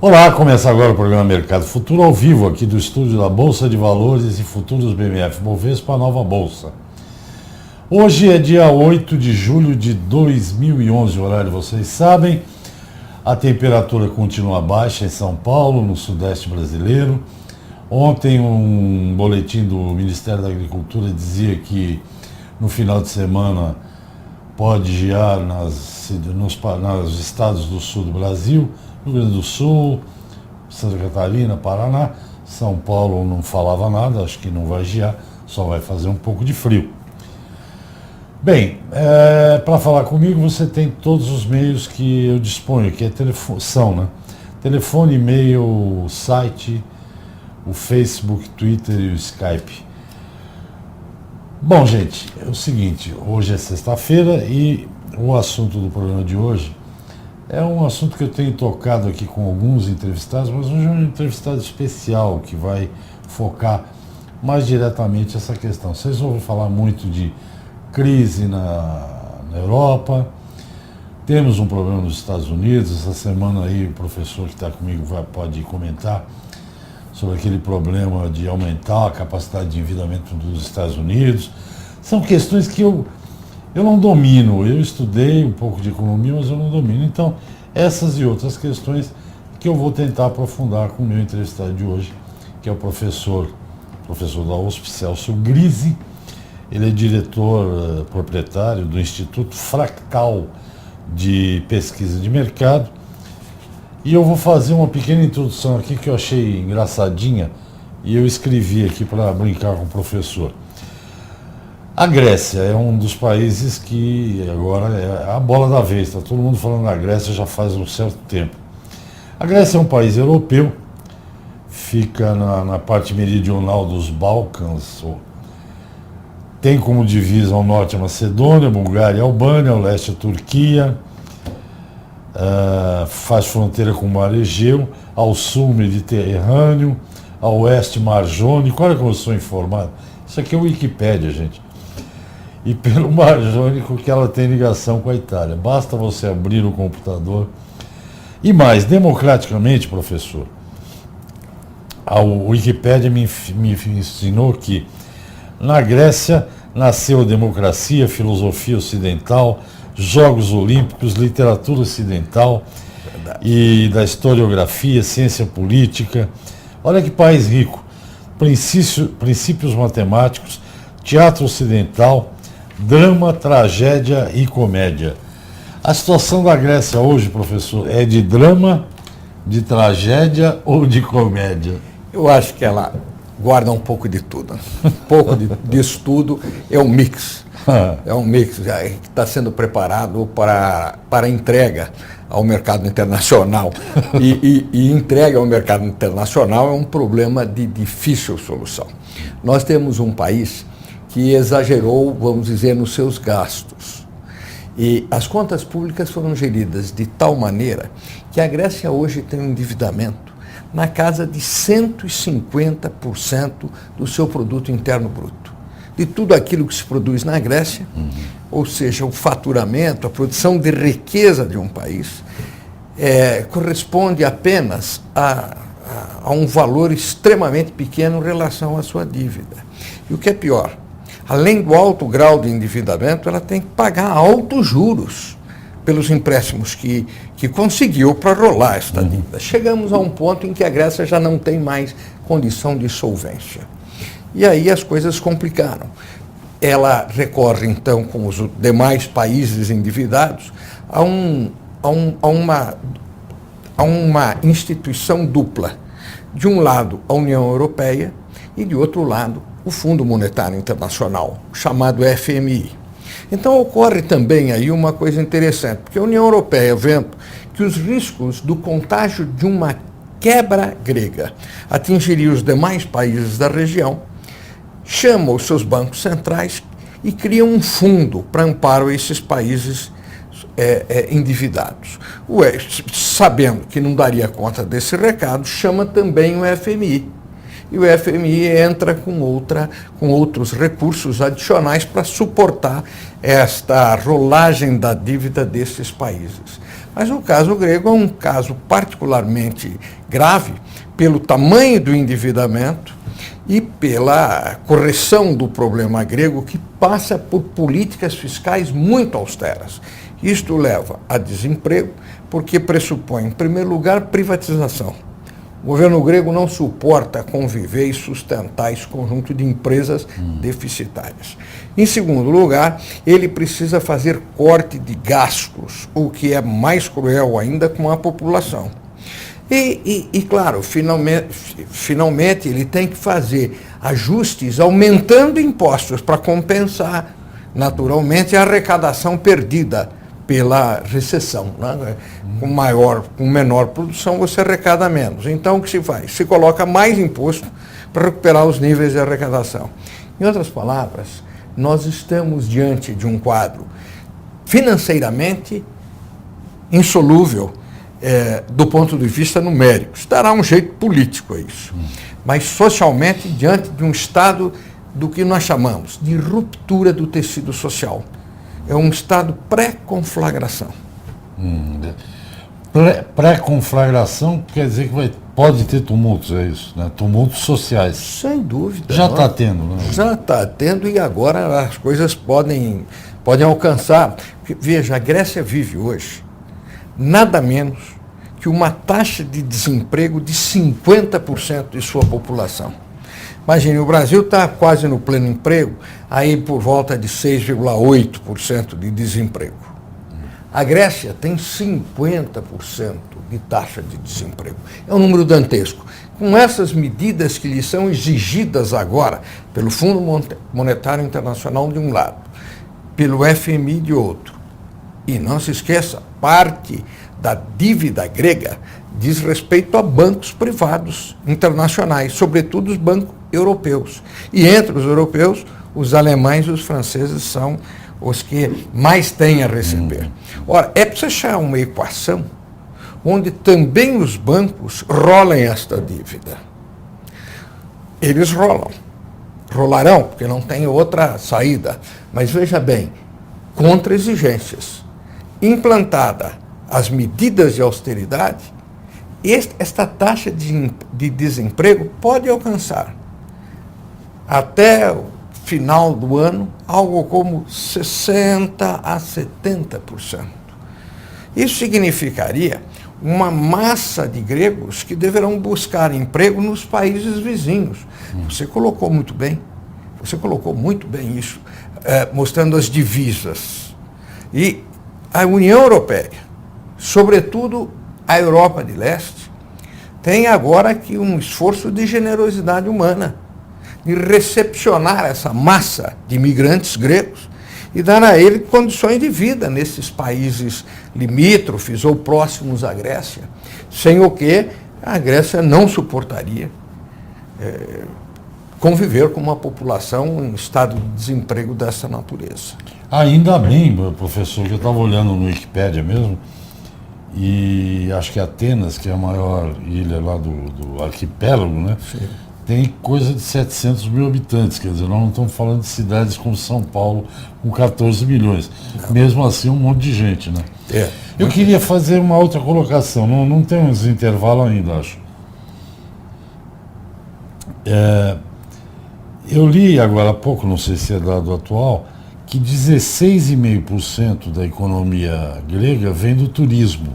Olá, começa agora o programa Mercado Futuro ao vivo aqui do estúdio da Bolsa de Valores e Futuros BMF Bovespa, Nova Bolsa. Hoje é dia 8 de julho de 2011, o horário vocês sabem. A temperatura continua baixa em São Paulo, no sudeste brasileiro. Ontem um boletim do Ministério da Agricultura dizia que no final de semana pode gear nos estados do sul do Brasil, Rio Grande do Sul, Santa Catarina, Paraná. São Paulo não falava nada, acho que não vai gear, só vai fazer um pouco de frio. Bem, para falar comigo você tem todos os meios que eu disponho, que telefone, e-mail, site, o Facebook, Twitter e o Skype. Bom, gente, é o seguinte, hoje é sexta-feira e o assunto do programa de hoje é um assunto que eu tenho tocado aqui com alguns entrevistados, mas hoje é um entrevistado especial que vai focar mais diretamente essa questão. Vocês ouvem falar muito de crise na Europa, temos um problema nos Estados Unidos. Essa semana aí o professor que está comigo pode comentar sobre aquele problema de aumentar a capacidade de endividamento dos Estados Unidos. São questões que eu não domino. Eu estudei um pouco de economia, mas eu não domino. Então, essas e outras questões que eu vou tentar aprofundar com o meu entrevistado de hoje, que é o professor da USP, Celso Grizzi. Ele é diretor proprietário do Instituto Fractal de Pesquisa de Mercado. E eu vou fazer uma pequena introdução aqui que eu achei engraçadinha e eu escrevi aqui para brincar com o professor. A Grécia é um dos países que agora é a bola da vez, está todo mundo falando da Grécia já faz um certo tempo. A Grécia é um país europeu, fica na parte meridional dos Balcãs, tem como divisa ao norte a Macedônia, a Bulgária, a Albânia, ao leste a Turquia. Faz fronteira com o Mar Egeu, ao sul Mediterrâneo, ao oeste Mar Jônico. Olha como eu sou informado. Isso aqui é o Wikipédia, gente. E pelo Mar Jônico que ela tem ligação com a Itália. Basta você abrir o computador. E mais, democraticamente, professor, a Wikipédia me ensinou que na Grécia nasceu a democracia, filosofia ocidental, Jogos Olímpicos, literatura ocidental. Verdade. E da historiografia, ciência política. Olha que país rico. Princípios matemáticos, teatro ocidental, drama, tragédia e comédia. A situação da Grécia hoje, professor, é de drama, de tragédia ou de comédia? Eu acho que ela guarda um pouco de tudo. Um pouco disso tudo é um mix. É um mix que está sendo preparado para entrega ao mercado internacional. E entrega ao mercado internacional é um problema de difícil solução. Nós temos um país que exagerou, vamos dizer, nos seus gastos. E as contas públicas foram geridas de tal maneira que a Grécia hoje tem um endividamento na casa de 150% do seu produto interno bruto. De tudo aquilo que se produz na Grécia, ou seja, o faturamento, a produção de riqueza de um país, corresponde apenas a um valor extremamente pequeno em relação à sua dívida. E o que é pior, além do alto grau de endividamento, ela tem que pagar altos juros pelos empréstimos que conseguiu para rolar esta dívida. Chegamos a um ponto em que a Grécia já não tem mais condição de solvência. E aí as coisas complicaram. Ela recorre, então, com os demais países endividados, a uma instituição dupla. De um lado, a União Europeia e, de outro lado, o Fundo Monetário Internacional, chamado FMI. Então, ocorre também aí uma coisa interessante, porque a União Europeia, vendo que os riscos do contágio de uma quebra grega atingiria os demais países da região, chama os seus bancos centrais e cria um fundo para amparo a esses países endividados. Sabendo que não daria conta desse recado, chama também o FMI. E o FMI entra com outros recursos adicionais para suportar esta rolagem da dívida desses países. Mas o caso grego é um caso particularmente grave pelo tamanho do endividamento e pela correção do problema grego, que passa por políticas fiscais muito austeras. Isto leva a desemprego, porque pressupõe, em primeiro lugar, privatização. O governo grego não suporta conviver e sustentar esse conjunto de empresas deficitárias. Em segundo lugar, ele precisa fazer corte de gastos, o que é mais cruel ainda com a população. E claro, finalmente ele tem que fazer ajustes aumentando impostos para compensar, naturalmente, a arrecadação perdida pela recessão, né? Com menor produção você arrecada menos. Então o que se faz? Se coloca mais imposto para recuperar os níveis de arrecadação. Em outras palavras, nós estamos diante de um quadro financeiramente insolúvel do ponto de vista numérico. Isso dará um jeito político a isso. Mas socialmente diante de um estado do que nós chamamos de ruptura do tecido social. É um estado pré-conflagração. Pré-conflagração quer dizer que pode ter tumultos, é isso, né? Tumultos sociais. Sem dúvida. Já está tendo, né? Já está tendo e agora as coisas podem alcançar. Veja, a Grécia vive hoje nada menos que uma taxa de desemprego de 50% de sua população. Imagine, o Brasil está quase no pleno emprego, aí por volta de 6,8% de desemprego. A Grécia tem 50% de taxa de desemprego. É um número dantesco. Com essas medidas que lhe são exigidas agora pelo Fundo Monetário Internacional de um lado, pelo FMI de outro, e não se esqueça, parte da dívida grega diz respeito a bancos privados internacionais, sobretudo os bancos europeus. E entre os europeus, os alemães e os franceses são os que mais têm a receber. Ora, é preciso achar uma equação onde também os bancos rolem esta dívida. Eles rolarão, porque não tem outra saída. Mas veja bem, contra exigências. Implantada as medidas de austeridade, esta taxa de desemprego pode alcançar até o final do ano algo como 60% a 70%. Isso significaria uma massa de gregos que deverão buscar emprego nos países vizinhos. Você colocou muito bem isso, mostrando as divisas. E a União Europeia, sobretudo a Europa de Leste, tem agora aqui um esforço de generosidade humana, de recepcionar essa massa de imigrantes gregos e dar a ele condições de vida nesses países limítrofes ou próximos à Grécia, sem o que a Grécia não suportaria conviver com uma população em estado de desemprego dessa natureza. Ainda bem, professor, que eu estava olhando no Wikipédia mesmo, e acho que Atenas, que é a maior ilha lá do arquipélago, né? Sim. Tem coisa de 700 mil habitantes, quer dizer, nós não estamos falando de cidades como São Paulo, com 14 milhões. Não. Mesmo assim, um monte de gente, né? Eu queria fazer uma outra colocação, não temos intervalo ainda, acho. Eu li agora há pouco, não sei se é dado atual, que 16,5% da economia grega vem do turismo.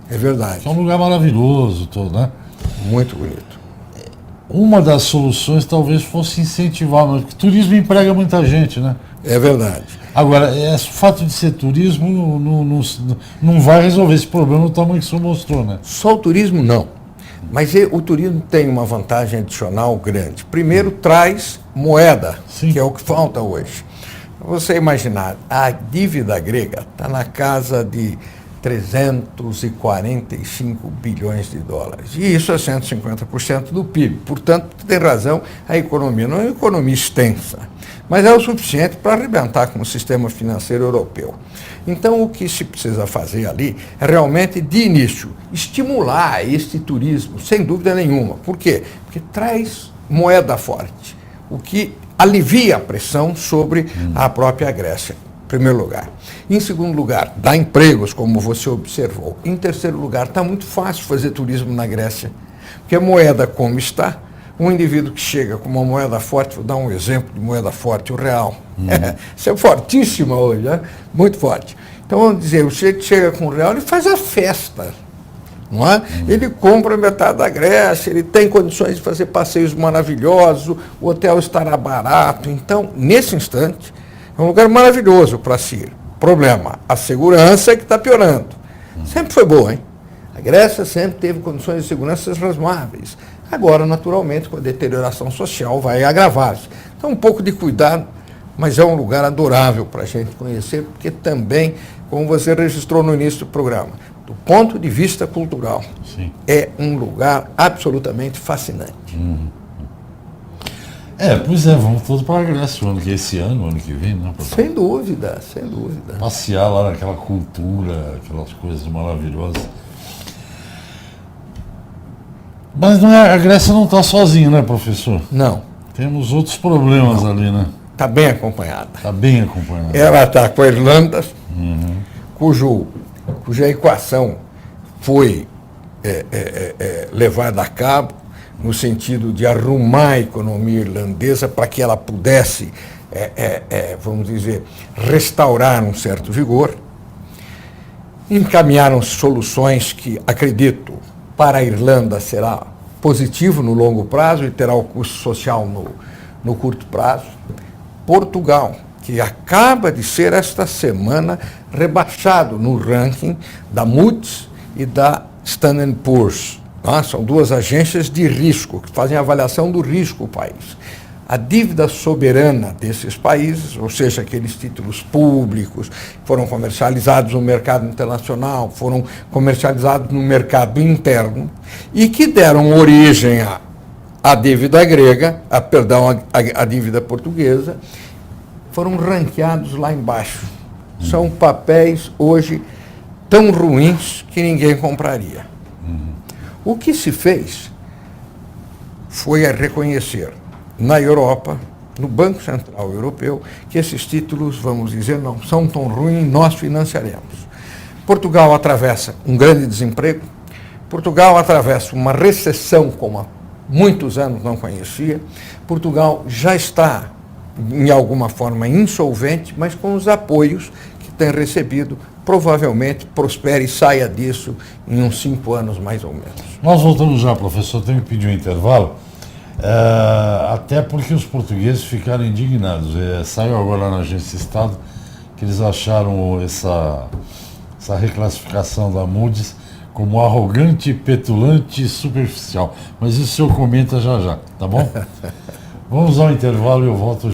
É verdade. Que é um lugar maravilhoso, todo, né? Muito bonito. Uma das soluções talvez fosse incentivar, mas o turismo emprega muita gente, né? É verdade. Agora, o fato de ser turismo não vai resolver esse problema do tamanho que o senhor mostrou, né? Só o turismo não. Mas o turismo tem uma vantagem adicional grande. Primeiro, traz moeda, Sim. que é o que falta hoje. Você imaginar, a dívida grega está na casa de 345 bilhões de dólares. E isso é 150% do PIB. Portanto, tem razão, a economia não é uma economia extensa, mas é o suficiente para arrebentar com o sistema financeiro europeu. Então, o que se precisa fazer ali é realmente, de início, estimular este turismo, sem dúvida nenhuma. Por quê? Porque traz moeda forte, o que alivia a pressão sobre a própria Grécia. primeiro lugar. Em segundo lugar, dá empregos, como você observou. Em terceiro lugar, está muito fácil fazer turismo na Grécia, porque a moeda como está, um indivíduo que chega com uma moeda forte, vou dar um exemplo de moeda forte, o real. Isso é fortíssima hoje, né? Muito forte. Então, vamos dizer, o sujeito chega com o real, ele faz a festa. Não é? Ele compra metade da Grécia, ele tem condições de fazer passeios maravilhosos, o hotel estará barato. Então, nesse instante, é um lugar maravilhoso para se ir. Problema, a segurança é que está piorando. Sempre foi boa, hein? A Grécia sempre teve condições de segurança razoáveis. Agora, naturalmente, com a deterioração social, vai agravar-se. Então, um pouco de cuidado, mas é um lugar adorável para a gente conhecer, porque também, como você registrou no início do programa, do ponto de vista cultural, Sim. É um lugar absolutamente fascinante. Pois é, vamos todos para a Grécia esse ano, ano que vem, né, professor? Sem dúvida, sem dúvida. Passear lá naquela cultura, aquelas coisas maravilhosas. Mas não é, a Grécia não está sozinha, né, professor? Não, Temos outros problemas ali, né? está bem acompanhada. Está bem acompanhado. Ela está com a Irlanda, cuja equação foi levada a cabo no sentido de arrumar a economia irlandesa para que ela pudesse, vamos dizer, restaurar um certo vigor. Encaminharam soluções que, acredito, para a Irlanda será positivo no longo prazo e terá o custo social no curto prazo. Portugal, que acaba de ser esta semana rebaixado no ranking da Moody's e da Standard & Poor's. São duas agências de risco, que fazem avaliação do risco do país. A dívida soberana desses países, ou seja, aqueles títulos públicos que foram comercializados no mercado internacional, foram comercializados no mercado interno e que deram origem à dívida grega, a dívida portuguesa, foram ranqueados lá embaixo. São papéis hoje tão ruins que ninguém compraria. O que se fez foi reconhecer na Europa, no Banco Central Europeu, que esses títulos, vamos dizer, não são tão ruins, nós financiaremos. Portugal atravessa um grande desemprego, Portugal atravessa uma recessão como há muitos anos não conhecia, Portugal já está, em alguma forma, insolvente, mas com os apoios que tem recebido, provavelmente prospere e saia disso em uns 5 anos, mais ou menos. Nós voltamos já, professor, tenho que pedir um intervalo, até porque os portugueses ficaram indignados. Saiu agora na Agência Estado que eles acharam essa reclassificação da Moody's como arrogante, petulante e superficial. Mas isso o senhor comenta já já, tá bom? Vamos ao intervalo e eu volto.